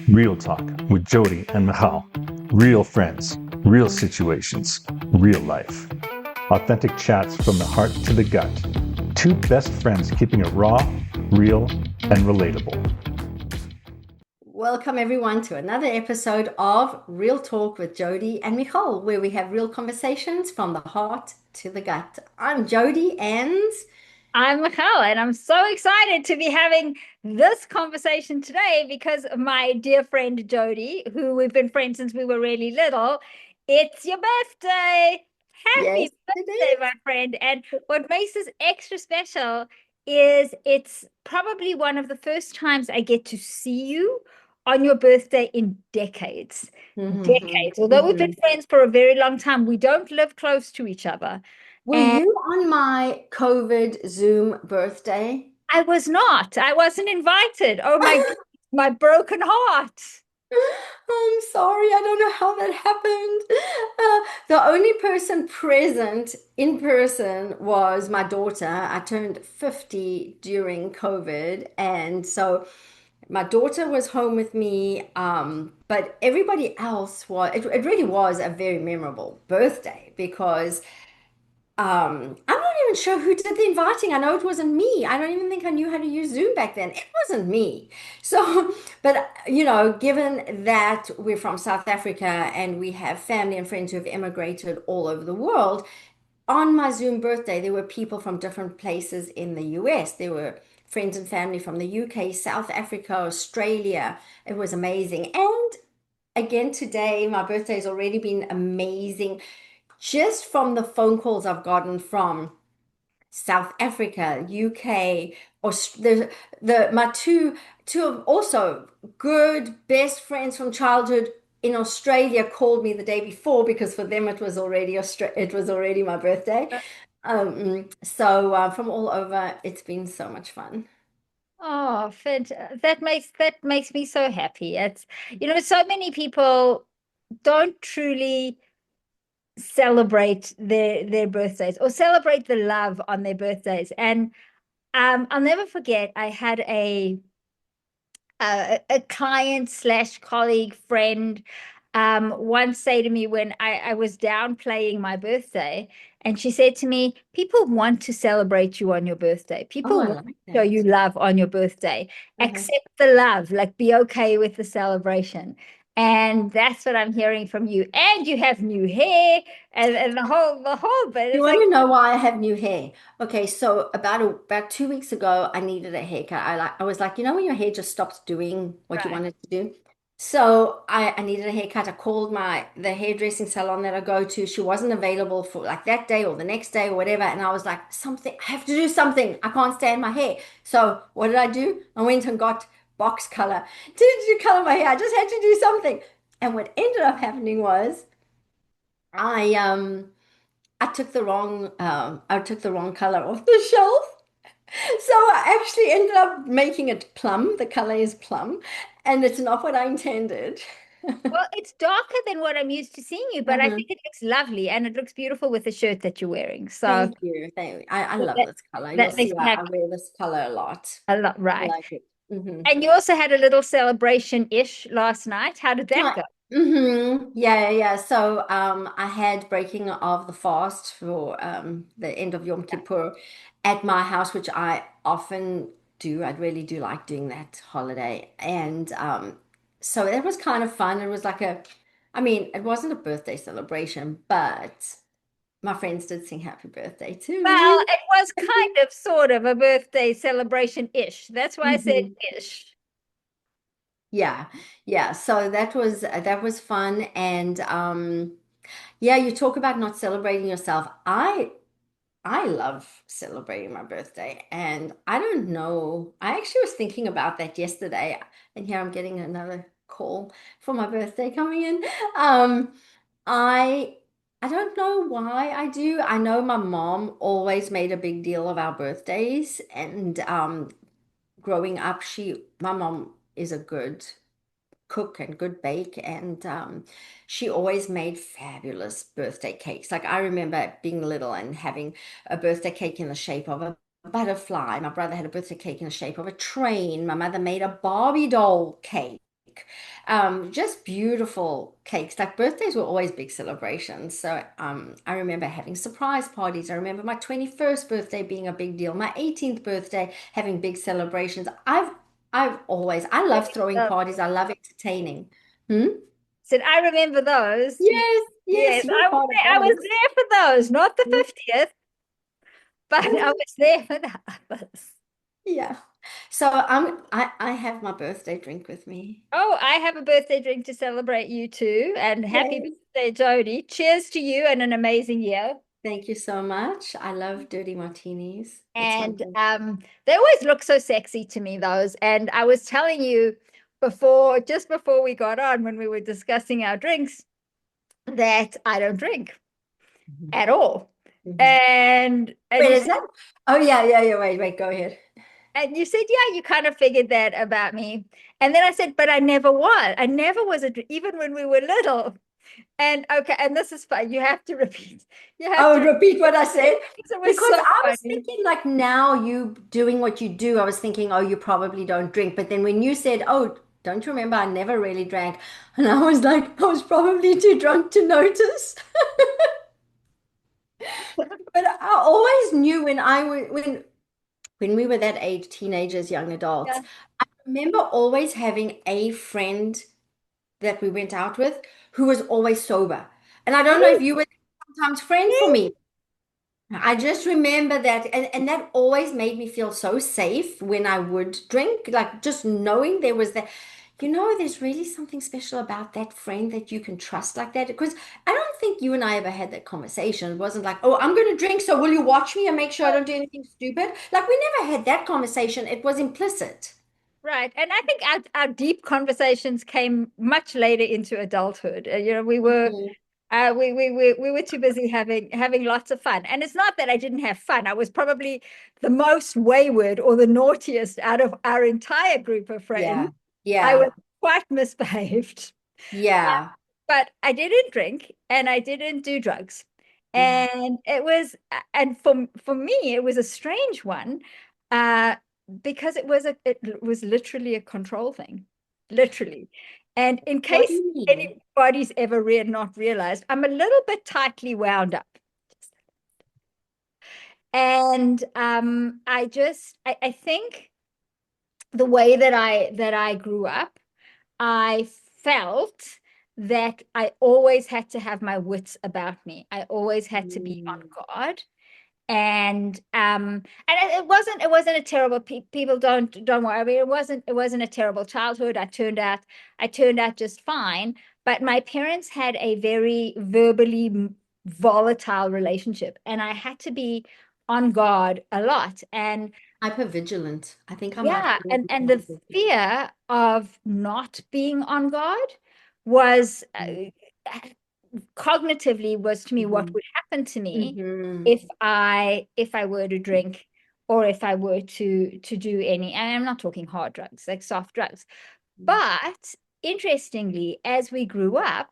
Real Talk with Jodi and Michal. Real friends, real situations, real life. Authentic chats from the heart to the gut. Two best friends keeping it raw, real, and relatable. Welcome everyone to another episode of Real Talk with Jodi and Michal, where we have real conversations from the heart to the gut. I'm Jodi and I'm Michal, and I'm so excited to be having this conversation today because my dear friend Jodi, who we've been friends since we were really little, it's your birthday. yes, Happy it birthday, is. my friend. And what makes this extra special is it's probably one of the first times I get to see you on your birthday in decades. Mhm, Decades. Although we've been mhm. friends for a very long time, we don't live close to each other. Were And you on my COVID Zoom birthday? I was not. I wasn't invited. Oh my God, my broken heart. I'm sorry, I don't know how that happened. The only person present in person was my daughter. I turned 50 during COVID, and so my daughter was home with me, but everybody else it really was a very memorable birthday because I'm not even sure who did the inviting. I know it wasn't me. I don't even think I knew how to use Zoom back then. It wasn't me. So, but given that we're from South Africa and we have family and friends who have immigrated all over the world, on my Zoom birthday, there were people from different places in the US. There were friends and family from the UK, South Africa, Australia. It was amazing. And again, today, my birthday has already been amazing just from the phone calls I've gotten from South Africa, UK, or the my two of also good best friends from childhood in Australia called me the day before because for them it was already my birthday. So from all over, it's been so much fun. Oh, that makes me so happy. So many people don't truly celebrate their birthdays or celebrate the love on their birthdays. And I'll never forget, I had a client slash colleague friend once say to me when I was downplaying my birthday, and she said to me, people want to celebrate you on your birthday. Oh, People I want like to show you that. love on your birthday. Uh-huh. Accept the love, like be okay with the celebration. And that's what I'm hearing from you. And you have new hair and the whole bit. You It's want like, to know why I have new hair? Okay, so about 2 weeks ago, I needed a haircut. I was like, when your hair just stops doing what you right. want it to do. So I needed a haircut. I called the hairdressing salon that I go to. She wasn't available for like that day or the next day or whatever. And I was like, something, I have to do something. I can't stand my hair. So what did I do? I went and got box color. Didn't do color my hair. I just had to do something. And what ended up happening was I I took the wrong color off the shelf. So I actually ended up making it plum. The color is plum, and it's not what I intended. Well, it's darker than what I'm used to seeing you, but I Mhm. think it looks lovely and it looks beautiful with the shirt that you're wearing. So Thank you. I love that, this color. You'll that makes see me I happy wear this color a lot. a lot, I right? like it. And you also had a little celebration-ish last night. How did that Yeah. go? Yeah, yeah, yeah. So I had breaking of the fast for the end of Yom Kippur at my house, which I often do. I really do like doing that holiday. And so that was kind of fun. It was like I mean, it wasn't a birthday celebration, but my friends did sing happy birthday to Well, me. it was kind of sort of a birthday celebration-ish. That's why I said Mhm. ish. Yeah, yeah. So that was fun. And yeah, you talk about not celebrating yourself. I love celebrating my birthday, and I don't know. I actually was thinking about that yesterday, and here I'm getting another call for my birthday coming in. Um, I I don't know why I do. I know my mom always made a big deal of our birthdays, and growing up, my mom is a good cook and good bake, and she always made fabulous birthday cakes. Like I remember being little and having a birthday cake in the shape of a butterfly. My brother had a birthday cake in the shape of a train. My mother made a Barbie doll cake. cake. Just beautiful cakes. Like birthdays were always big celebrations. So I remember having surprise parties. I remember my 21st birthday being a big deal. My 18th birthday having big celebrations. I love throwing parties. I love entertaining. Hmm? Said, I remember those. Yes, Yes, yes, you were part of I was those. there for those, not the 50th, but I was there for the others. Yeah. So I have my birthday drink with me. Oh, I have a birthday drink to celebrate you too. And happy Yay. birthday, Jodi. Cheers to you and an amazing year. Thank you so much. I love dirty martinis. It's And something. they always look so sexy to me, those. And I was telling you before, just before we got on, when we were discussing our drinks, that I don't drink Mhm. at all. Mhm. And Wait, you is said, that? Oh yeah, yeah, yeah. Wait, go ahead. yeah, you kind of figured that about me. And then I said, but I never was. I never was even when we were little. And okay, and this is fun. You have to repeat. You have I to would repeat repeat what I said because it was because so I was funny. thinking like now you doing what you do, I was thinking, oh, you probably don't drink. But then when you said, oh, don't you remember I never really drank? And I was like, I was probably too drunk to notice. But I always knew when I was when we were that age, teenagers, young adults, Yeah. I remember always having a friend that we went out with who was always sober. And I don't know if Yes, you were sometimes friend for yes. me. I just remember that, and that always made me feel so safe when I would drink, like just knowing there was that, there's really something special about that friend that you can trust like that. Because I don't think you and I ever had that conversation. It wasn't like, oh, I'm going to drink, so will you watch me and make sure I don't do anything stupid? Like we never had that conversation. It was implicit. Right. And I think our deep conversations came much later into adulthood. Mhm. We were too busy having lots of fun. And it's not that I didn't have fun. I was probably the most wayward or the naughtiest out of our entire group of friends. Yeah. I was Yeah. quite misbehaved. Yeah. But I didn't drink and I didn't do drugs. Yeah. And it was, and for me, it was a strange one, uh, because it was literally a control thing, literally. And in What do case you mean? anybody's ever not realized, I'm a little bit tightly wound up. And I think the way that I grew up, I felt that I always had to have my wits about me. I always had to be on Mm. guard. And it wasn't a terrible people don't worry. I mean, it wasn't a terrible childhood. I turned out just fine. But my parents had a very verbally volatile relationship, and I had to be on guard a lot. And Hypervigilant. I think I might yeah, call and you and the hypervigilant. fear of not being on guard was cognitively was to me what Mhm. would happen to me Mhm. if I were to drink or if I were to do any, and I'm not talking hard drugs, like soft drugs. But interestingly, as we grew up,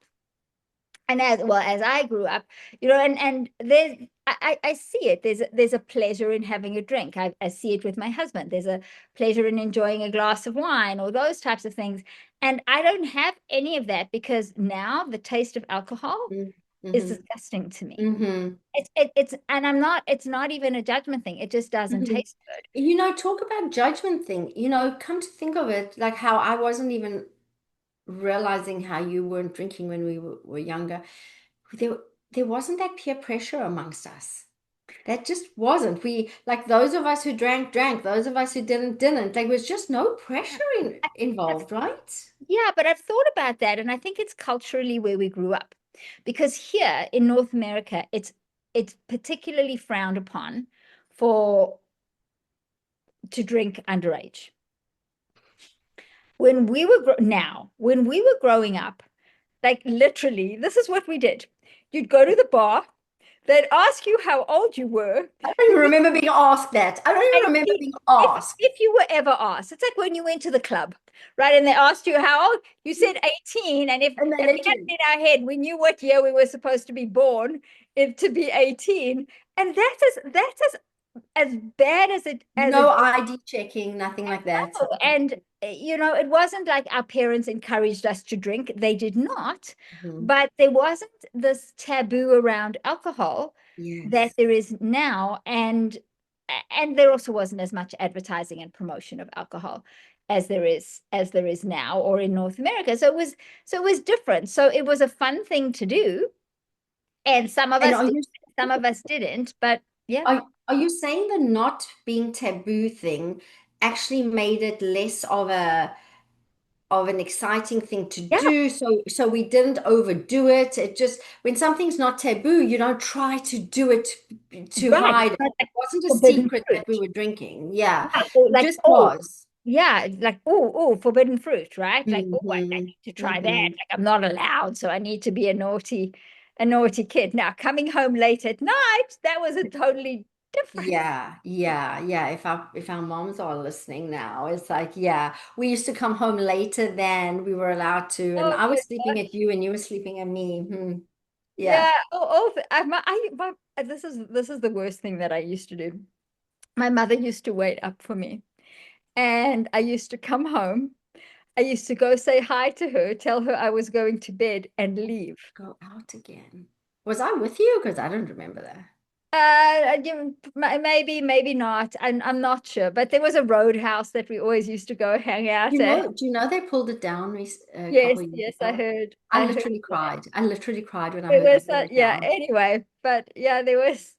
and as well as I grew up, and there's I see it. There's a pleasure in having a drink. I see it with my husband. There's a pleasure in enjoying a glass of wine or those types of things. And I don't have any of that because now the taste of alcohol is Mm-hmm. disgusting to me. Mm-hmm. And it's not even a judgment thing. It just doesn't Mm-hmm. taste good. Talk about judgment thing. Come to think of it, like how I wasn't even realizing how you weren't drinking when we were younger. There, there wasn't that peer pressure amongst us. That just wasn't. We, like those of us who drank, drank. Those of us who didn't, didn't. There was just no pressure I've involved, right? Yeah, but I've thought about that, and I think it's culturally where we grew up. Because here in North America, it's particularly frowned upon for to drink underage. When we were growing up, like literally, this is what we did. You'd go to the bar, they'd ask you how old you were. I don't You even remember being asked that. I don't even remember 18. being If asked. if you were ever asked, it's like when you went to the club, right? And they asked you how old, you said 18. And if And they we let had you. it in our head, we knew what year we were supposed to be born if to be 18. And that is as bad as it No ID checking, nothing like that. Oh, and it wasn't like our parents encouraged us to drink. They did not, Mhm. but there wasn't this taboo around alcohol that Yes. there is now, and there also wasn't as much advertising and promotion of alcohol as there is now or in North America. So it was different. So it was a fun thing to do, and some of And us did, some of us didn't, but yeah. are you saying the not being taboo thing actually made it less of an exciting thing to Yeah, do? So we didn't overdo it. It just when something's not taboo, you don't try to do it to right. hide It's it. not It like wasn't a forbidden secret that we fruit. were drinking. Yeah, Yeah, or it like, just oh, was. yeah, like, oh, forbidden fruit, right? Like, oh, I Hmm. need to try that. Hmm. Like, I'm not allowed, so I need to be a naughty kid. Now, coming home late at night, that was a totally different. Yeah, yeah, yeah. If our moms are listening now, it's like, yeah, we used to come home later than we were allowed to, and Oh I my was sleeping at gosh. you, and you were sleeping at me. Hmm. Yeah. Yeah. This is the worst thing that I used to do. My mother used to wait up for me, and I used to come home. I used to go say hi to her, tell her I was going to bed, and leave. Go out again. Was I with you? Because I don't remember that. Maybe not. I'm not sure. But there was a roadhouse that we always used to go hang out at. Do you know they pulled it down a Yes, couple of years yes, I ago? heard. I I heard literally cried. I literally cried when I it heard they was pulled it yeah, down. anyway, but yeah, there was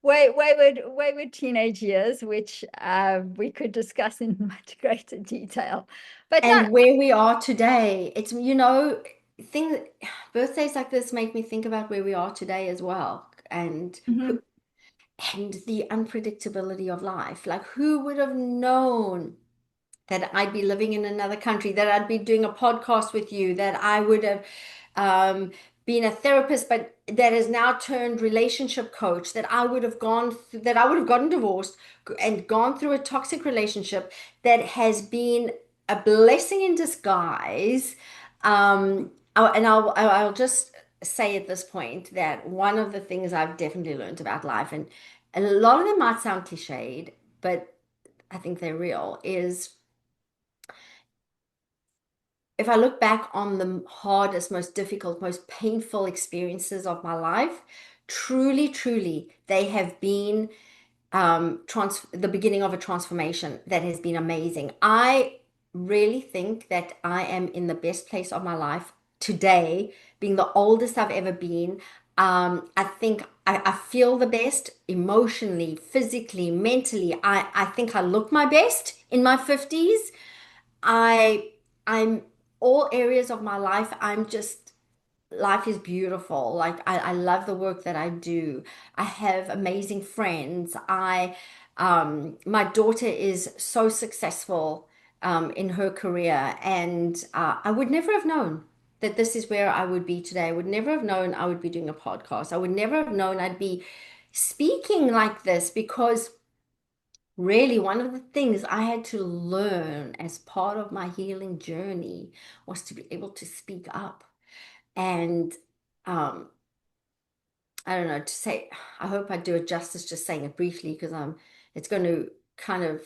wayward teenage years, which we could discuss in much greater detail. But not And where we are today, things, birthdays like this make me think about where we are today as well. Mhm. And the unpredictability of life. Like, who would have known that I'd be living in another country, that I'd be doing a podcast with you, that I would have um, been a therapist, but that has now turned relationship coach, that I would have gotten divorced and gone through a toxic relationship that has been a blessing in disguise. I'll just say at this point that one of the things I've definitely learned about life, and a lot of them might sound cliched, but I think they're real, is if I look back on the hardest, most difficult, most painful experiences of my life, truly, truly, they have been the beginning of a transformation that has been amazing. I really think that I am in the best place of my life today, being the oldest I've ever been. I think I feel the best emotionally, physically, mentally. I think I look my best in my 50s. I I'm all areas of my life, life is beautiful. Like I love the work that I do. I have amazing friends. My daughter is so successful in her career, and I would never have known that this is where I would be today. I would never have known I would be doing a podcast. I would never have known I'd be speaking like this because really, one of the things I had to learn as part of my healing journey was to be able to speak up. And um, I don't know, I hope I do it justice just saying it briefly because it's going to kind of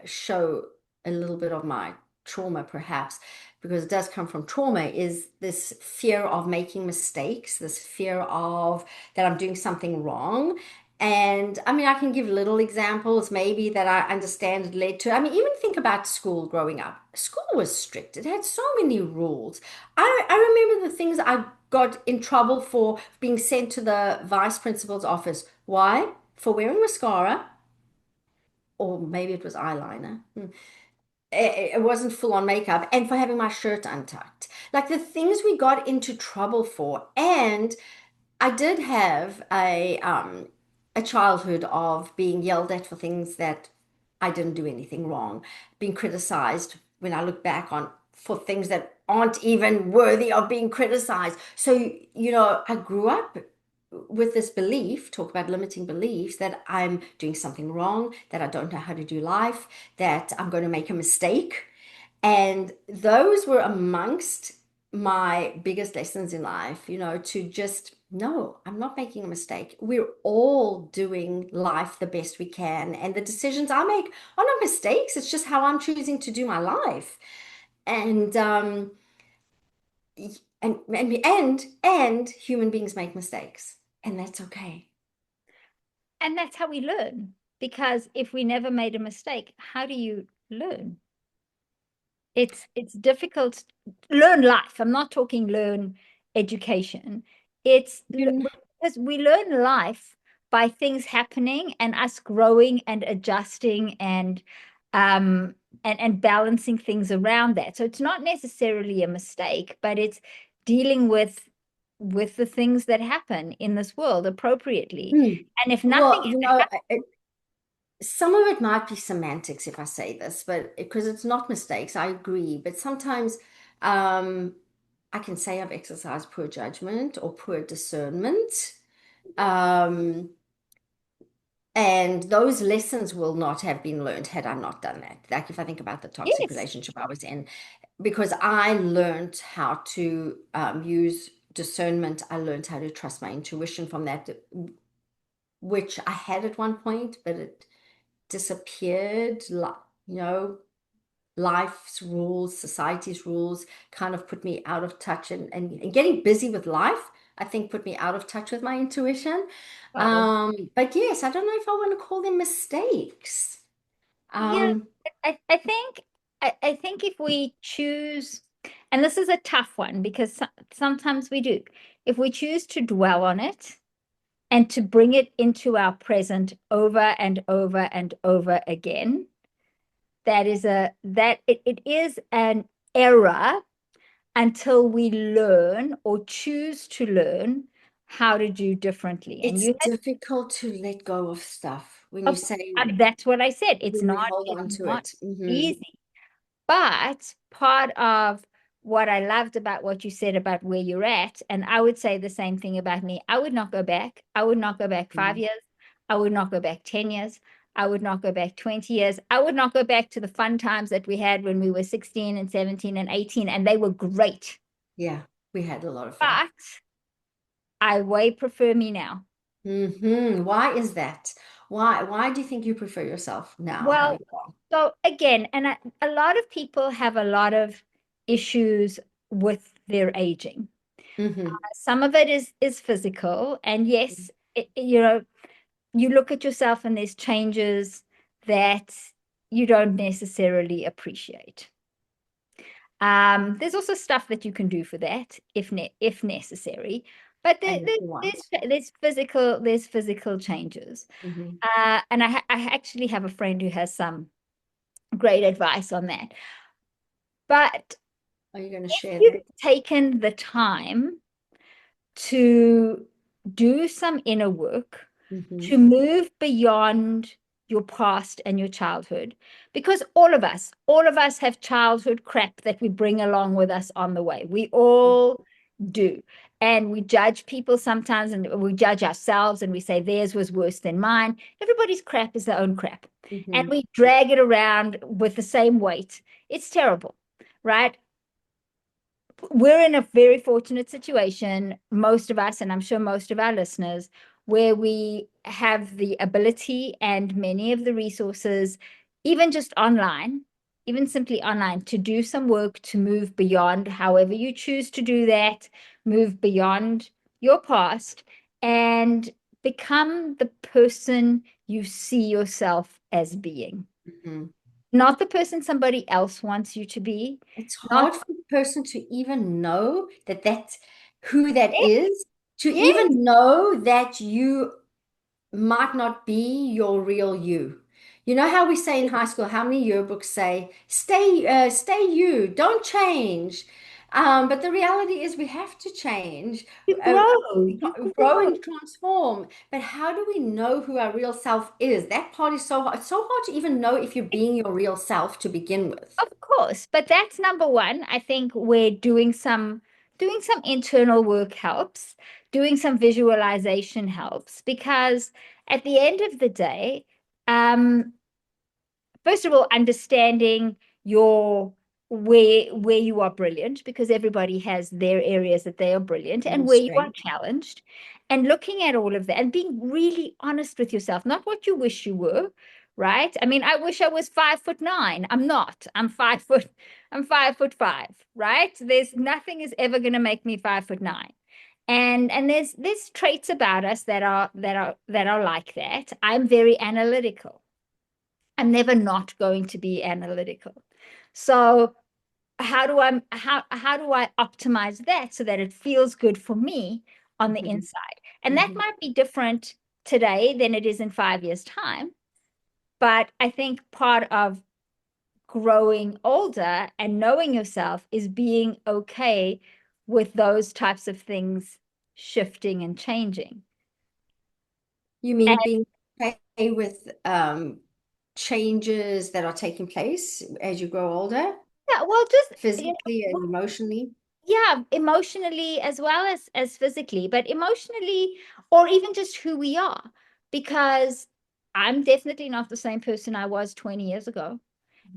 show a little bit of my trauma, perhaps, because it does come from trauma, is this fear of making mistakes, this fear of that I'm doing something wrong. And I mean, I can give little examples, maybe that I understand it led to. I mean, even think about school growing up. School was strict, it had so many rules. I remember the things I got in trouble for being sent to the vice principal's office. Why? For wearing mascara, or maybe it was eyeliner. It wasn't full on makeup, and for having my shirt untucked. Like the things we got into trouble for. And I did have a childhood of being yelled at for things that I didn't do anything wrong, being criticized when I look back on for things that aren't even worthy of being criticized. So, I grew up with this belief, talk about limiting beliefs, that I'm doing something wrong, that I don't know how to do life, that I'm going to make a mistake. And those were amongst my biggest lessons in life, to just, no, I'm not making a mistake. We're all doing life the best we can. And the decisions I make are not mistakes. It's just how I'm choosing to do my life. And and human beings make mistakes, and that's okay. And that's how we learn. Because if we never made a mistake, how do you learn? It's difficult. Learn life. I'm not talking learn education. It's You, because we learn life by things happening and us growing and adjusting and balancing things around that. So it's not necessarily a mistake, but it's dealing with the things that happen in this world appropriately. Hmm. And if nothing Well, ever some of it might be semantics if I say this, but because it's not mistakes, I agree. But sometimes um, I can say I've exercised poor judgment or poor discernment. Um, and those lessons will not have been learned had I not done that. Like if I think about the toxic yes, relationship I was in, because I learned how to use discernment, I learned how to trust my intuition from that, which I had at one point, but it disappeared. You know, life's rules, society's rules kind of put me out of touch, and getting busy with life, I think, put me out of touch with my intuition. oh, But yes, I don't know if I want to call them mistakes. yeah, Um, I think I think if we choose, and this is a tough one because sometimes we do, if we choose to dwell on it and to bring it into our present over and over and over again, it is an error until we learn or choose to learn how to do differently. And it's you had, difficult to let go of stuff when you of course, say, that's what I said. It's when we not, hold it's on to not it. Hmm. easy. But part of what I loved about what you said about where you're at, and I would say the same thing about me. I would not go back. I would not go back 5 years. I would not go back 10 years. I would not go back 20 years. I would not go back to the fun times that we had when we were 16 and 17 and 18, and they were great. Yeah, we had a lot of fun. But I way prefer me now. Why is that? Why do you think you prefer yourself now, how Well, you are? so again, a lot of people have a lot of issues with their aging. Hmm. Some of it is physical, and yes, you look at yourself and there's changes that you don't necessarily appreciate. There's also stuff that you can do for that if necessary, but And if you want. there's physical changes. Hmm. And I actually have a friend who has some great advice on that. But Are you going to if share you've that? taken the time to do some inner work, Hmm. to move beyond your past and your childhood, because all of us have childhood crap that we bring along with us on the way. We all do. And we judge people sometimes, and we judge ourselves, and we say theirs was worse than mine. Everybody's crap is their own crap. And Hmm. we drag it around with the same weight. It's terrible, right? We're in a very fortunate situation, most of us, and I'm sure most of our listeners, where we have the ability and many of the resources, even just online, even simply online, to do some work to move beyond however you choose to do that, move beyond your past and become the person you see yourself as being. Hmm. Not the person somebody else wants you to be, It's not hard for the person to even know that that's who that yes, is, to yes, even know that you might not be your real you. You know how we say in high school, how many yearbooks say, stay you, don't change. But the reality is we have to change, you uh, grow, you grow grow. and transform. But how do we know who our real self is? That part is so hard. It's so hard to even know if you're being your real self to begin with. Of course, but that's number one. I think we're doing some internal work helps, doing some visualization helps because at the end of the day, um, first of all, understanding your where you are brilliant, because everybody has their areas that they are brilliant, and where you are strength. challenged, and looking at all of that and being really honest with yourself, not what you wish you were, right? I mean, I wish I was 5'9". I'm not. I'm 5'5", right? There's nothing is ever going to make me 5'9". And there's traits about us that are like that. I'm very analytical. I'm never not going to be analytical. So how do I optimize that so that it feels good for me on the Mhm. inside? And that Mhm. might be different today than it is in 5 years' time. But I think part of growing older and knowing yourself is being okay with those types of things shifting and changing. You And mean being okay with changes that are taking place as you grow older, yeah, well, just physically and well, emotionally? yeah, emotionally as well as physically, but emotionally, or even just who we are, because I'm definitely not the same person I was 20 years ago.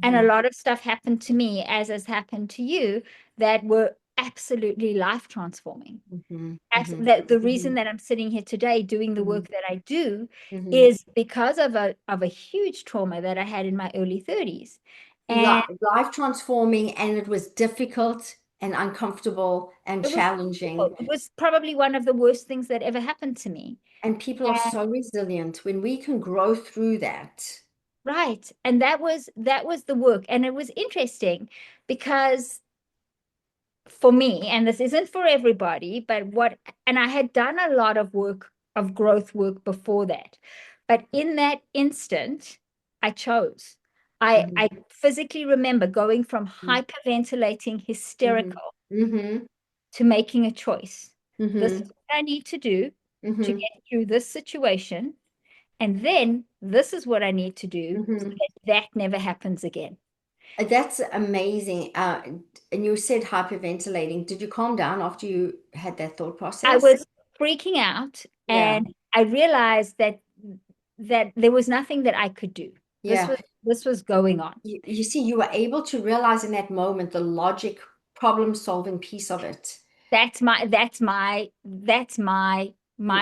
And a Mhm. lot of stuff happened to me, as has happened to you, that were absolutely life transforming. Mhm. As Mhm. that the reason Mhm. that I'm sitting here today doing the Mhm. work that I do Mhm. is because of a huge trauma that I had in my early 30s. And Life transforming, and it was difficult and uncomfortable and it was challenging. it was probably one of the worst things that ever happened to me. And people are And so resilient when we can grow through that. right. And that was the work. And it was interesting because for me, and this isn't for everybody, but and I had done a lot of work, of growth work before that. But in that instant, I chose. I Mhm. physically remember going from hyperventilating, Mhm. hysterical, Mhm. to making a choice. This is Mhm. what I need to do to Mhm. get through this situation. And then this is what I need to do so Mhm. that that never happens again. That's amazing. And you said hyperventilating. Did you calm down after you had that thought I process? was freaking out, Yeah. and I realized that there was nothing that I could do. This Yeah. was this was going on. You see, you were able to realize in that moment the logic, problem solving piece of it. That's my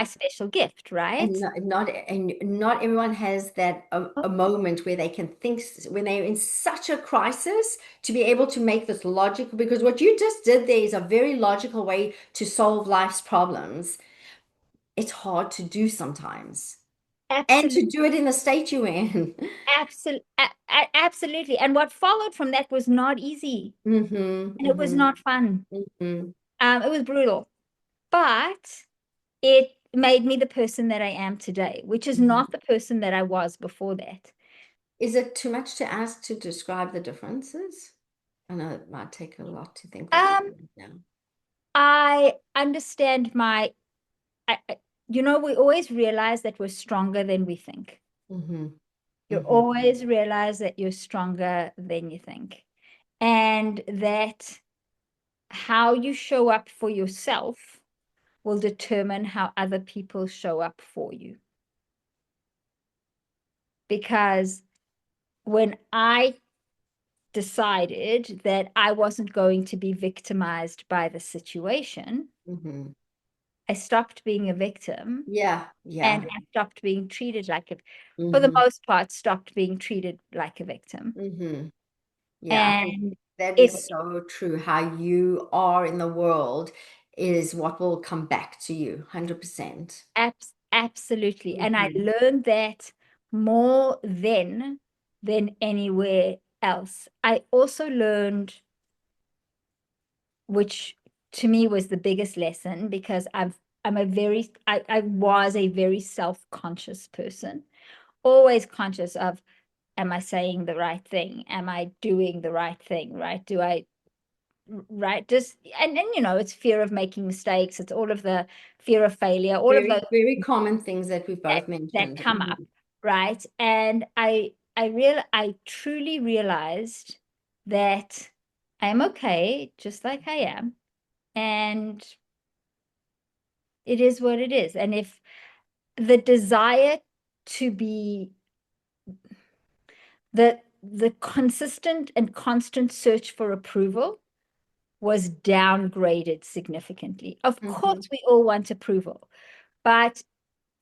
special gift, And right? not everyone has that a moment where they can think when they're in such a crisis to be able to make this logical, because what you just did there is a very logical way to solve life's problems. It's hard to do sometimes, and Absolutely, to do it in the state you're in. absolutely. And what followed from that was not easy, Mm-hmm, and it was mm-hmm, not fun. mm-hmm. It was brutal, but it made me the person that I am today, which is Mm-hmm. not the person that I was before that. Is it too much to ask to describe the differences? I know it might take a lot to think of Um, now. I understand we always realize that we're stronger than we think. Mm-hmm, You mm-hmm. always realize that you're stronger than you think. And that how you show up for yourself will determine how other people show up for you. Because when I decided that I wasn't going to be victimized by the situation, Mm-hmm. I stopped being a victim, Yeah, and yeah. I stopped being treated like for the Mm-hmm, most part, stopped being treated like a victim. mm-hmm. Yeah, I think And that it is so true. How you are in the world is what will come back to you, 100%. absolutely. And I Mm-hmm. learned that more then than anywhere else. I also learned, which to me was the biggest lesson, because I was a very self-conscious person, always conscious of, am I saying the right thing? Am I doing the right thing? Right? Do I right? Just and it's fear of making mistakes. It's all of the fear of failure, all of those Very, very common things that we've that both that mentioned. come Mhm. up, right? And I truly realized that I'm okay just like I am, and it is what it is. And if the desire to be the the consistent and constant search for approval was downgraded significantly. Of course, we all want approval, but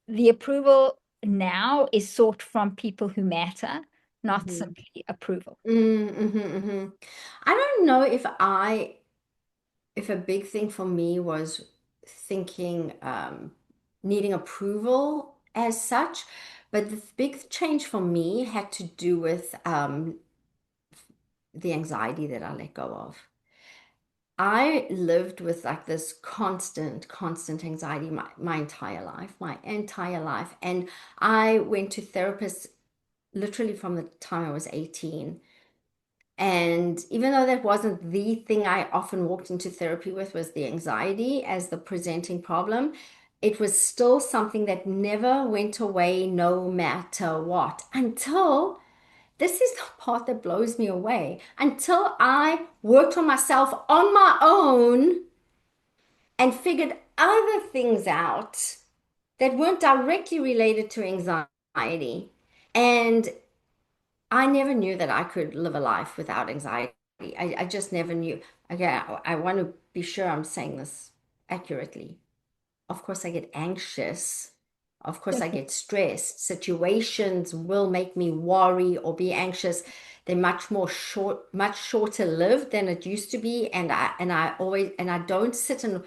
the approval now is sought from people who matter, not simply approval. I don't know if a big thing for me was thinking needing approval as such, but the big change for me had to do with the anxiety that I let go of. I lived with like this constant anxiety my entire life. And I went to therapists literally from the time I was 18. And even though that wasn't the thing I often walked into therapy with was the anxiety as the presenting problem, it was still something that never went away no matter what until this is the part that blows me away until I worked on myself on my own and figured other things out that weren't directly related to anxiety. And I never knew that I could live a life without anxiety. I just never knew. Okay, I want to be sure I'm saying this accurately. Of course, I get anxious. Of course, I get stressed. Situations will make me worry or be anxious. They're much shorter lived than it used to be. And I don't sit and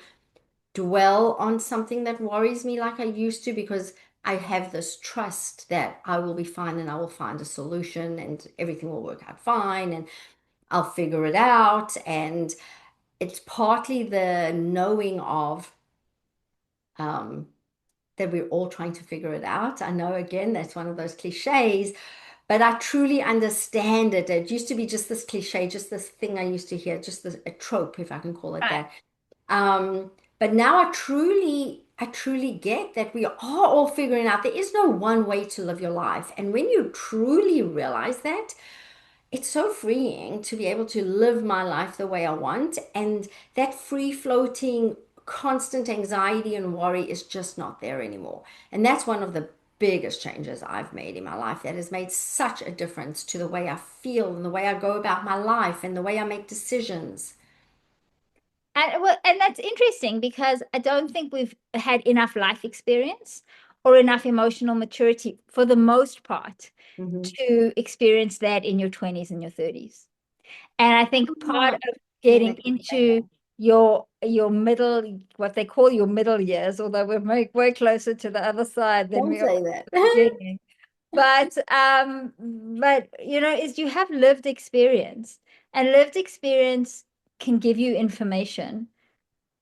dwell on something that worries me like I used to because I have this trust that I will be fine and I will find a solution and everything will work out fine and I'll figure it out. And it's partly the knowing of um, that we're all trying to figure it out. I know, again, that's one of those cliches, but I truly understand it. It used to be just this cliche, just this thing I used to hear, just a trope, if I can call it Right. that. But now I truly get that we are all figuring out there is no one way to live your life. And when you truly realize that, it's so freeing to be able to live my life the way I want. And that free floating, constant anxiety and worry is just not there anymore. And that's one of the biggest changes I've made in my life that has made such a difference to the way I feel and the way I go about my life and the way I make decisions. And well, and that's interesting because I don't think we've had enough life experience or enough emotional maturity for the most part Mhm. to experience that in your 20s and your 30s. And I think part Oh, of yeah, getting that could be into your middle, what they call your middle years, although we're way closer to the other side than Don't we are at say that. the beginning. But is you have lived experience, and lived experience can give you information,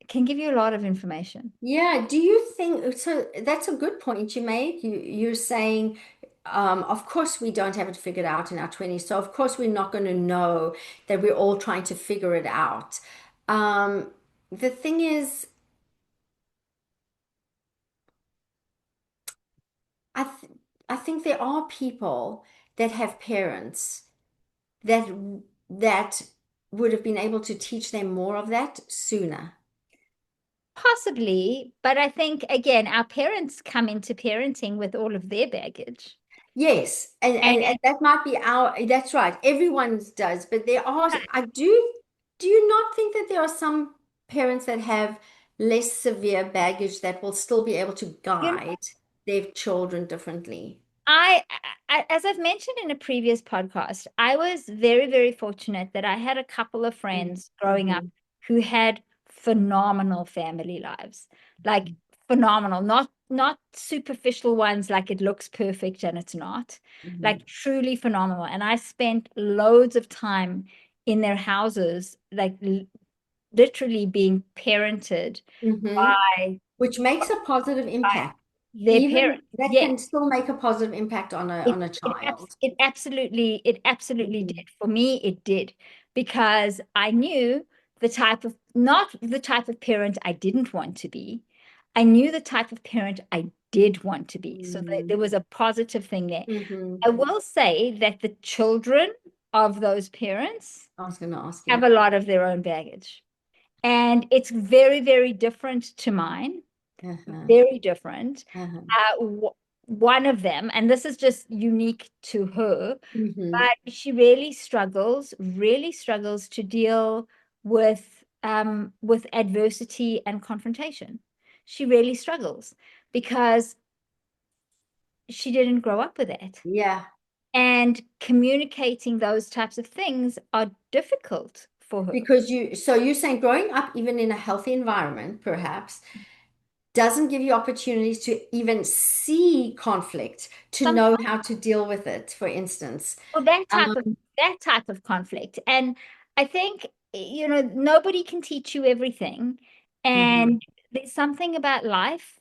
can give you a lot of information. Yeah, do you think so? That's a good point you made. You're saying, of course, we don't have it figured out in our 20s. So, of course, we're not going to know that we're all trying to figure it out. Um, the thing is, I th I think there are people that have parents that that would have been able to teach them more of that sooner. Possibly, but I think again, our parents come into parenting with all of their baggage. Yes, And and that might be that's right. Everyone's does, but there are, do you not think that there are some parents that have less severe baggage that will still be able to you know, guide their children differently? I, as I've mentioned in a previous podcast, I was very, very fortunate that I had a couple of friends growing up Mm-hmm. who had phenomenal family lives, like phenomenal, not superficial ones like it looks perfect and it's not, Mm-hmm. like truly phenomenal. And I spent loads of time in their houses, like literally being parented Mm-hmm. by Which makes a positive by impact. their Even parents. that Yes. can still make a positive impact on a child. It absolutely Mm-hmm. did. For me, it did because I knew the type of not the type of parent I didn't want to be. I knew the type of parent I did want to be. So there was a positive thing there. Mm-hmm. I will say that the children of those parents I was going to ask have you. a lot of their own baggage. And it's very, very different to mine. Uh-huh. Very different. Uh-huh. Uh, one of them, and this is just unique to her, Hmm. but she really struggles to deal with adversity and confrontation. She really struggles because she didn't grow up with it. Yeah. And communicating those types of things are difficult for her. Because so you're saying growing up, even in a healthy environment, perhaps, doesn't give you opportunities to even see conflict, to know Sometimes, how to deal with it, for instance. well, Um, that type of conflict. And I think, nobody can teach you everything. mhm, And there's something about life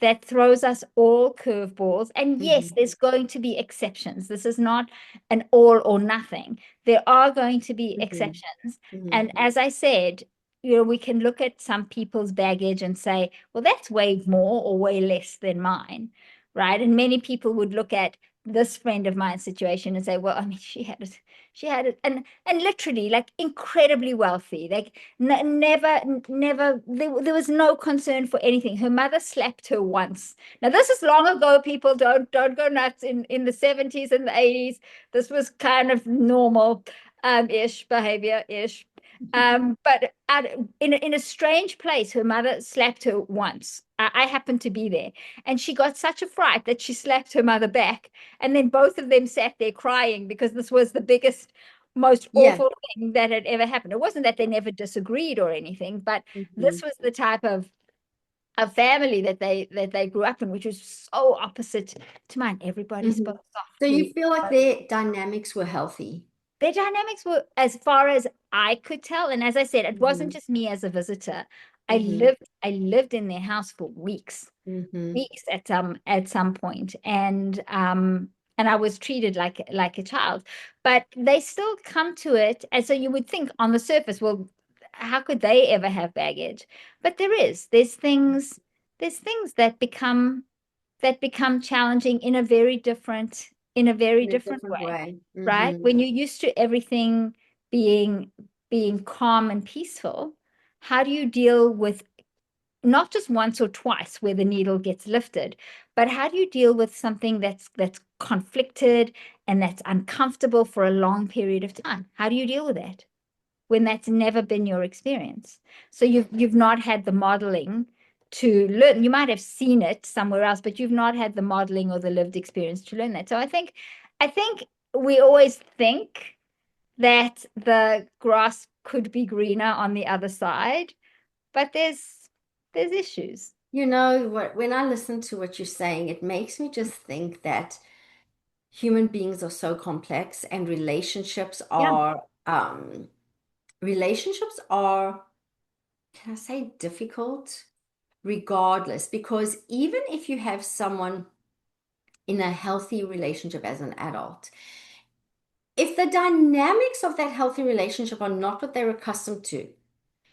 that throws us all curveballs. And yes, mhm, there's going to be exceptions. This is not an all or nothing. There are going to be mhm, exceptions. mhm. And as I said, we can look at some people's baggage and say, well, that's way more or way less than mine, right? And many people would look at this friend of mine's situation and say, well, I mean, she had it, and literally like incredibly wealthy, like never, there was no concern for anything. Her mother slapped her once. Now this is long ago, people, don't go nuts. In the 70s and the 80s, this was kind of normal ish behavior ish. But in a strange place, her mother slapped her once. I happened to be there, and she got such a fright that she slapped her mother back, and then both of them sat there crying because this was the biggest, most Yeah. awful thing that had ever happened. It wasn't that they never disagreed or anything, but Mhm, this was the type of family that they grew up in, which was so opposite to mine. Everybody mhm. spoke So you softly. feel like their dynamics were healthy. Their dynamics were, as far as I could tell, and as I said, it wasn't Mhm, just me as a visitor. I mhm, lived I lived in their house for weeks, mhm. weeks at some point, and I was treated like a child. But they still come to it, and so you would think on the surface, well, how could they ever have baggage? But there's things that become challenging in a very In a different different way, way. right? Hmm. When you're used to everything being being calm and peaceful, how do you deal with not just once or twice where the needle gets lifted, but how do you deal with something that's conflicted and that's uncomfortable for a long period of time? How do you deal with that when that's never been your experience? So you've not had the modeling to learn. You might have seen it somewhere else, but you've not had the modeling or the lived experience to learn that. So I think we always think that the grass could be greener on the other side, but there's issues. You know what, when I listen to what you're saying, it makes me just think that human beings are so complex and Yeah, relationships are, can I say, difficult regardless, because even if you have someone in a healthy relationship as an adult, if the dynamics of that healthy relationship are not what they're accustomed to,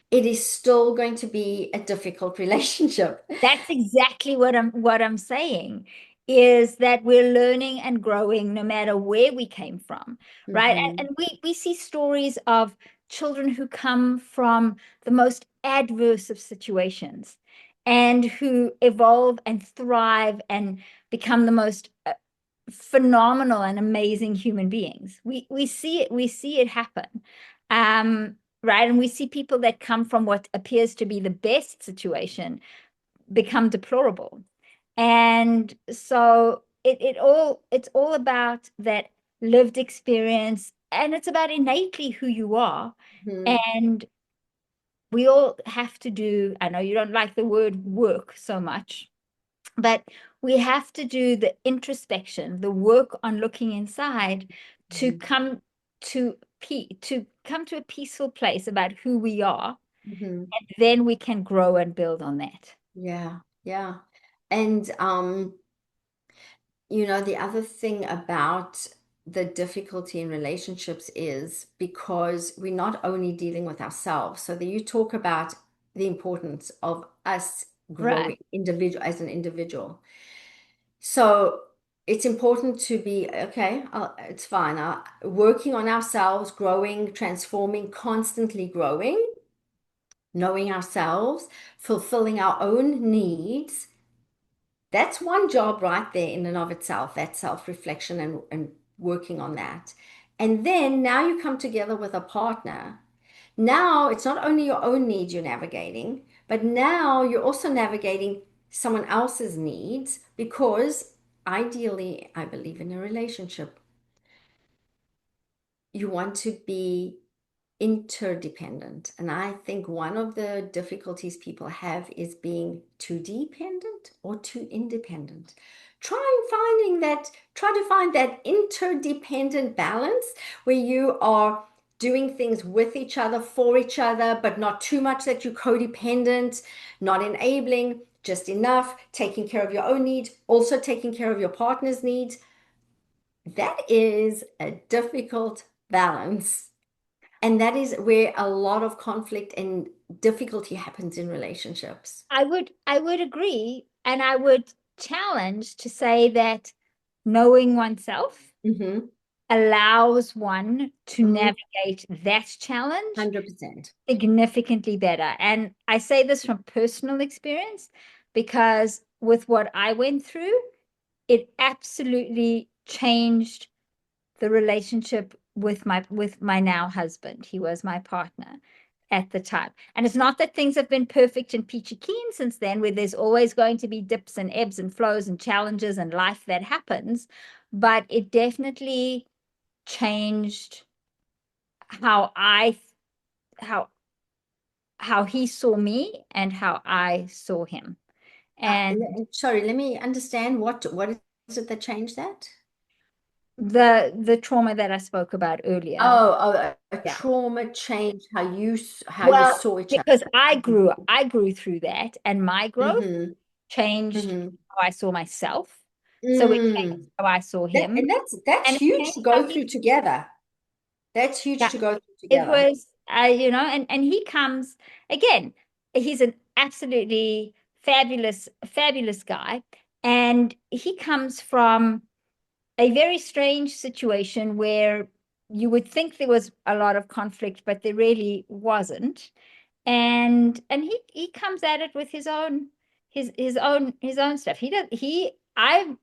it is still going to be a difficult relationship. that's exactly what I'm saying, is that we're learning and growing no matter where we came from, right? And, Hmm. and we see stories of children who come from the most adverse of situations and who evolve and thrive and become the most phenomenal and amazing human beings. We see it happen. Right. And we see people that come from what appears to be the best situation become deplorable. And so it's all about that lived experience, and it's about innately who you are. Hmm. And we all have to do, I know you don't like the word work so much, but we have to do the introspection, the work on looking inside to come to a peaceful place about who we are. Hmm. Then we can grow and build on that. Yeah, yeah. And the other thing about the difficulty in relationships is because we're not only dealing with ourselves. So that you talk about the importance of us Right. growing individual as an individual. So it's important to be okay, it's fine. Working on ourselves, growing, transforming, constantly growing, knowing ourselves, fulfilling our own needs, That's one job right there in and of itself, that self-reflection and working on that. And then now you come together with a partner. Now it's not only your own needs you're navigating, but now you're also navigating someone else's needs because ideally, I believe in a relationship, you want to be interdependent. And I think one of the difficulties people have is being too dependent or too independent. Try to find that interdependent balance where you are doing things with each other, for each other, but not too much that you're codependent, not enabling, just enough, taking care of your own needs, also taking care of your partner's needs. That is a difficult balance. And that is where a lot of conflict and difficulty happens in relationships. I would agree, and I would challenge to say that knowing oneself Mm-hmm. allows one to Mm-hmm. navigate that challenge 100%. significantly better. And I say this from personal experience because with what I went through, it absolutely changed the relationship with my now husband. He was my partner at the time. And it's not that things have been perfect and peachy keen since then, where there's always going to be dips and ebbs and flows and challenges and life that happens, but it definitely changed how I how how he saw me and how I saw him. And Sorry, let me understand what is it that changed that? the trauma that I spoke about earlier. Oh, a Yeah. trauma changed how you Well, saw each other. because I grew through that, and my growth Mm-hmm. changed Mm-hmm. how I saw myself. So it changed Mm. how I saw That him, and that's and it huge changed to how go he. through together. That's huge Yeah, to go through it together. was, and he comes again. He's an absolutely fabulous guy, and he comes from a very strange situation where you would think there was a lot of conflict, but there really wasn't. And he comes at it with his own stuff. He does he I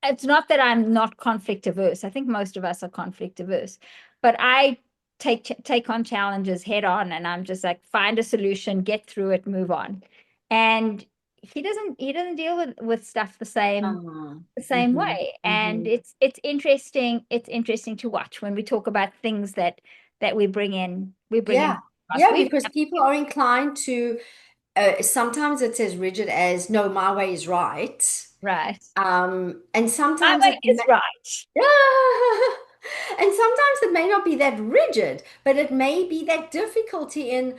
It's not that I'm not conflict averse. I think most of us are conflict averse, but I take on challenges head on, and I'm just like, find a solution, get through it, move on. And he doesn't deal with stuff Uh-huh. the same Mm-hmm. way. And Mm-hmm. it's interesting to watch when we talk about things that we bring in Yeah. us. Yeah, because people are inclined to sometimes it's as rigid as no, my way is right. Right. And My sometimes way is right. and sometimes it may not be that rigid, but it may be that difficulty in,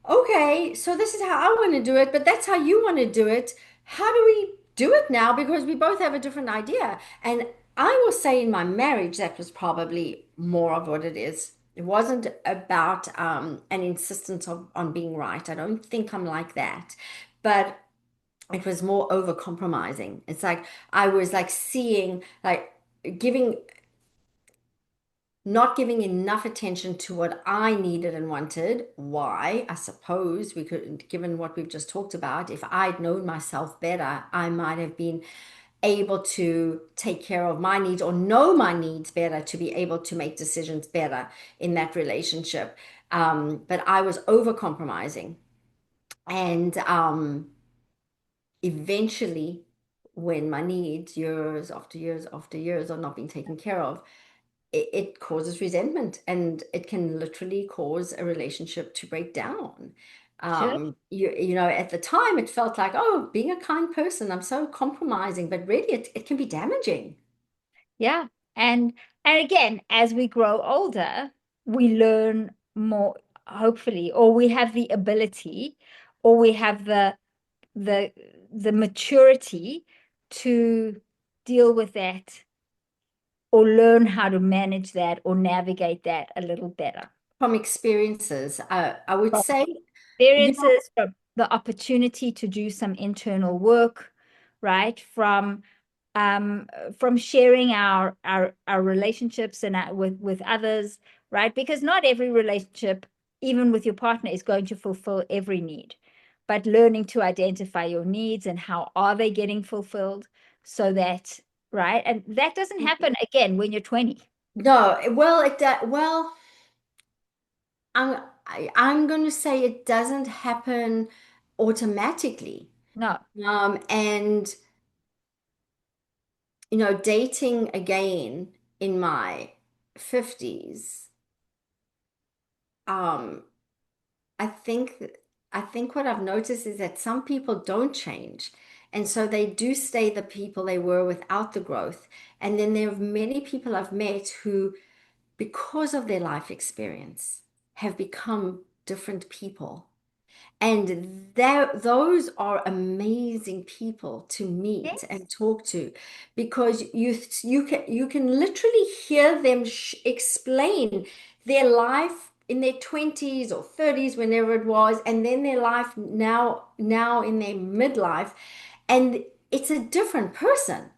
okay, so this is how I want to do it, but that's how you want to do it. How do we do it now? Because we both have a different idea. And I will say in my marriage, that was probably more of what it is. It wasn't about an insistence on being right. I don't think I'm like that. But it was more over compromising. It's like I was like seeing, like giving, not giving enough attention to what I needed and wanted. Why? I suppose we could, given what we've just talked about, if I'd known myself better, I might have been able to take care of my needs or know my needs better to be able to make decisions better in that relationship. But I was over compromising. And eventually, when my needs years after years after years are not being taken care of, it causes resentment and it can literally cause a relationship to break down. Sure. At the time it felt like, oh, being a kind person, I'm so compromising, but really it can be damaging. Yeah. And again, as we grow older, we learn more, hopefully, or we have the ability, or we have the the maturity to deal with that, or learn how to manage that or navigate that a little better. From experiences, I would From say, experiences, from the opportunity to do some internal work, right? Um, from sharing our relationships and with others, right? Because not every relationship, even with your partner, is going to fulfill every need, but learning to identify your needs and how are they getting fulfilled so that, right? And that doesn't happen again when you're 20. No, well, well, I'm going to say it doesn't happen automatically. No. And dating again in my 50s, um, I think I think what I've noticed is that some people don't change. And so they do stay the people they were without the growth. And then there are many people I've met who, because of their life experience, have become different people. And those are amazing people to meet Yes. and talk to, because you can literally hear them explain their life in their 20s or 30s, whenever it was, and then their life now in their midlife, and it's a different person.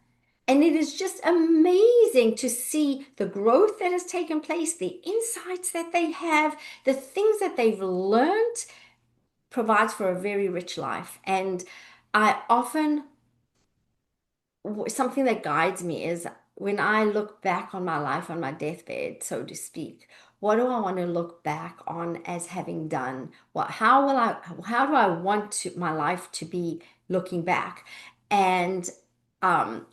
And it is just amazing to see the growth that has taken place, the insights that they have, the things that they've learned provides for a very rich life. And I often, something that guides me is when I look back on my life on my deathbed, so to speak, what do I want to look back on as having done? How do I want my life to be looking back? And um,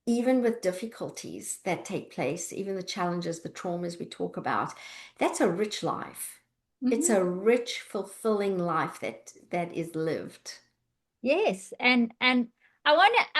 even with difficulties that take place, even the challenges, the traumas we talk about, that's a rich life. It's Mhm. a rich, fulfilling life that is lived. Yes, and I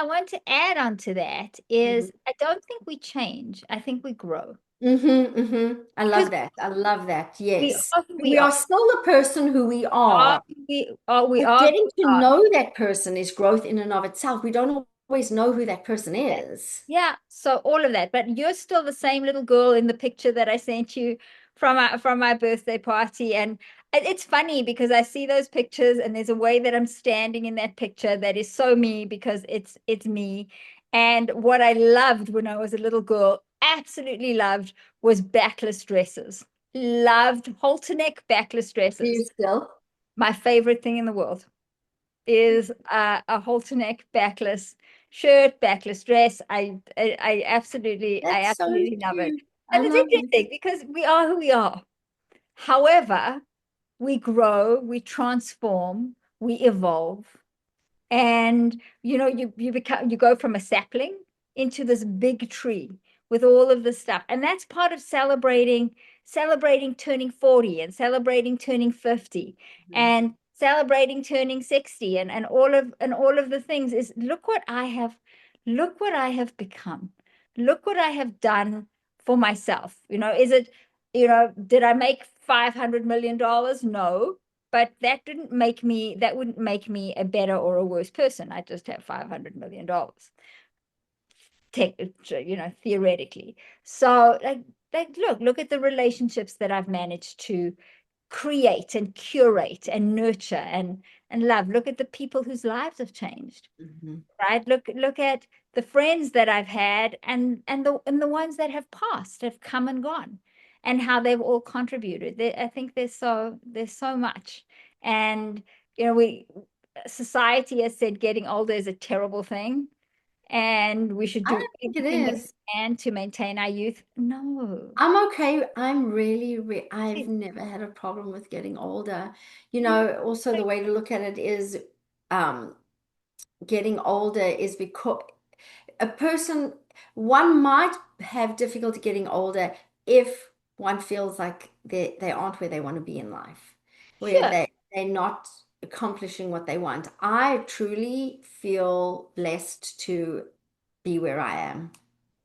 want to add on to that is I don't think we change. I think we grow I because love that. I love that. we Yes. are who we We are. are still the person who we are, We but are who getting we to are. know that person is growth in and of itself. We don't always know who that person is. Yeah, so all of that, but you're still the same little girl in the picture that I sent you from my birthday party, and it's funny because I see those pictures, and there's a way that I'm standing in that picture that is so me because it's me. And what I loved when I was a little girl, absolutely loved, was backless dresses. Loved halter neck backless Do you dresses. still? My favorite thing in the world is a halter neck backless shirt, backless dress. I That's so absolutely love it. cute. I And it's love it. interesting because we are who we are. However, we grow, we transform, we evolve. And you go from a sapling into this big tree with all of this stuff. And that's part of celebrating turning 40 and celebrating turning 50 Mhm. and celebrating turning 60 and all of the things is look what I have become. Look what I have done for myself. Is it, did I make $500 million? No, but that wouldn't make me a better or a worse person. I just have $500 million, theoretically. So look at the relationships that I've managed to create and curate and nurture and love. Look at the people whose lives have changed, Mhm. right? Look at the friends that I've had and the ones that have passed, have come and gone, and how they've all contributed. I think there's so much. And we society has said getting older is a terrible thing, and we should I do don't think it everything that is. we can to maintain our youth. No. I'm okay. I've never had a problem with getting older. Also the way to look at it is um, getting older is because a person, one might have difficulty getting older if one feels like they aren't where they want to be in life, where Sure. they're not accomplishing what they want. I truly feel blessed to be where I am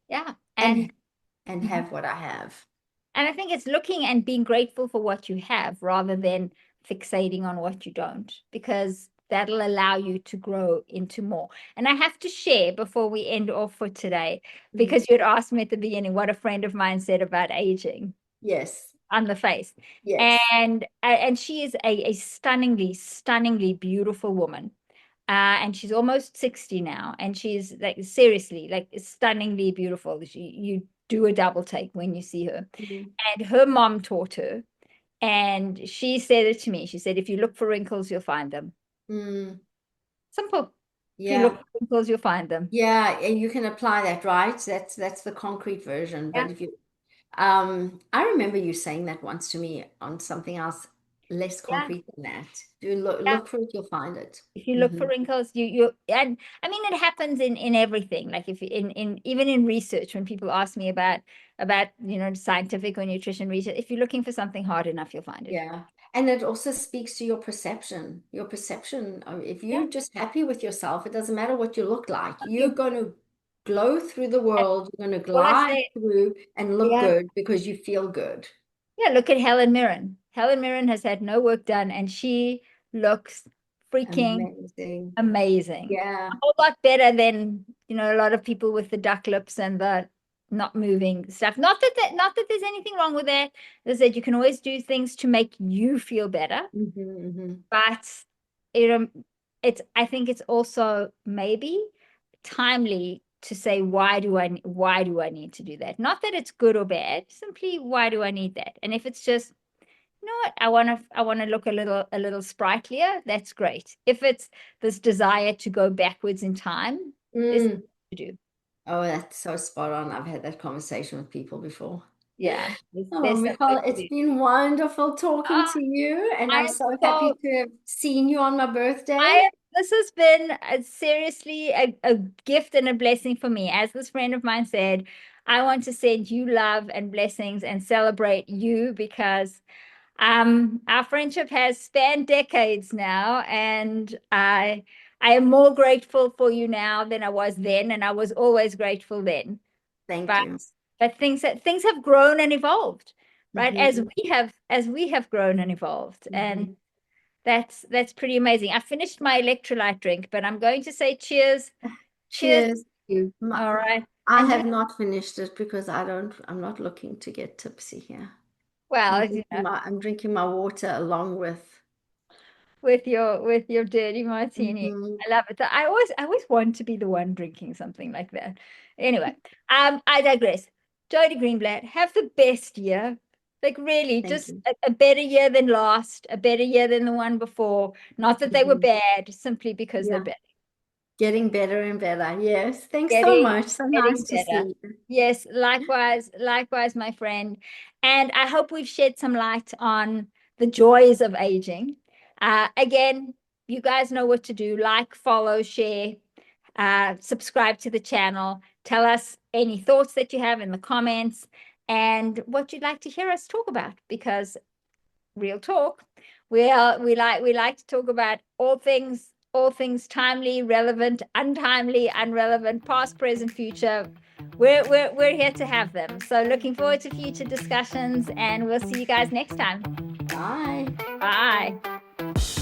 Yeah. and And Mhm. have what I have. And I think it's looking and being grateful for what you have rather than fixating on what you don't, because that'll allow you to grow into more. And I have to share before we end off for today, Mm. because you had asked me at the beginning what a friend of mine said about aging Yes, on the face. yes. And she is a stunningly beautiful woman. And she's almost 60 now, and she's like seriously like stunningly beautiful. You do a double take when you see her. Mhm. And her mom taught her, And she said it to me. She said, if you look for wrinkles, you'll find them. Mm, Simple. If you look yeah. for wrinkles, you'll find them. Yeah, and you can apply that, right? That's the concrete version. Yeah. But if you I remember you saying that once to me on something else less Yeah. concrete than that. Do look Yeah. look for it, you'll find it. If you look for Hmm. wrinkles, and I mean it happens in everything. Like if you in even in research, when people ask me about scientific or nutrition research, if you're looking for something hard enough, you'll find it. Yeah. And it also speaks to your perception. Your perception, if Yeah. you're just happy with yourself, it doesn't matter what you look like. You're You, going to glow through the world. You're going to all I glide say, through and look yeah, good because you feel good. yeah. Look at Helen Mirren. Helen Mirren has had no work done, and she looks freaking Amazing. amazing. Yeah. A whole lot better than a lot of people with the duck lips and the not moving stuff. Not that there's anything wrong with that. As I said, you can always do things to make you feel better, Hmm. but you know, I think it's also maybe timely to say why do I need to do that? Not that it's good or bad, simply why do I need that? And if it's just what I want to look a little sprightlier, that's great. If it's this desire to go backwards in time, there's Mm. nothing to do. Oh, that's so spot on. I've had that conversation with people before. Yeah, there's, Oh, there's some Michal, work to it's do. been wonderful talking Ah, to you, and I I'm am so happy so to have seen you on my birthday. I this has been seriously a gift and a blessing for me. As this friend of mine said, I want to send you love and blessings and celebrate you because our friendship has spanned decades now, and I am more grateful for you now than I was then, and I was always grateful then. Thank But you. things have grown and evolved, right? Hmm. As we have grown and evolved, and Hmm. that's pretty amazing. I finished my electrolyte drink, but I'm going to say cheers, cheers to Cheers. you. My, All right, I and you have not finished it because I'm not looking to get tipsy here. well, I'm drinking my water along with. with your dirty martini. Hmm. I love it. I always want to be the one drinking something like that. Anyway, I digress. Jodi Greenblatt, have the best year. Like really, Thank just you. a better year than last, a better year than the one before. Not that they were Hmm. bad, simply because they're Yeah. better. Getting better and better. Yes. Thanks so Getting much. So getting nice to better. see you. Yes, likewise, my friend. And I hope we've shed some light on the joys of aging. Again, you guys know what to do. Like, follow, share, subscribe to the channel. Tell us any thoughts that you have in the comments and what you'd like to hear us talk about, because real talk. We like to talk about all things timely, relevant, untimely, unrelevant, past, present, future. We're here to have them. So looking forward to future discussions, and we'll see you guys next time. Bye. Bye.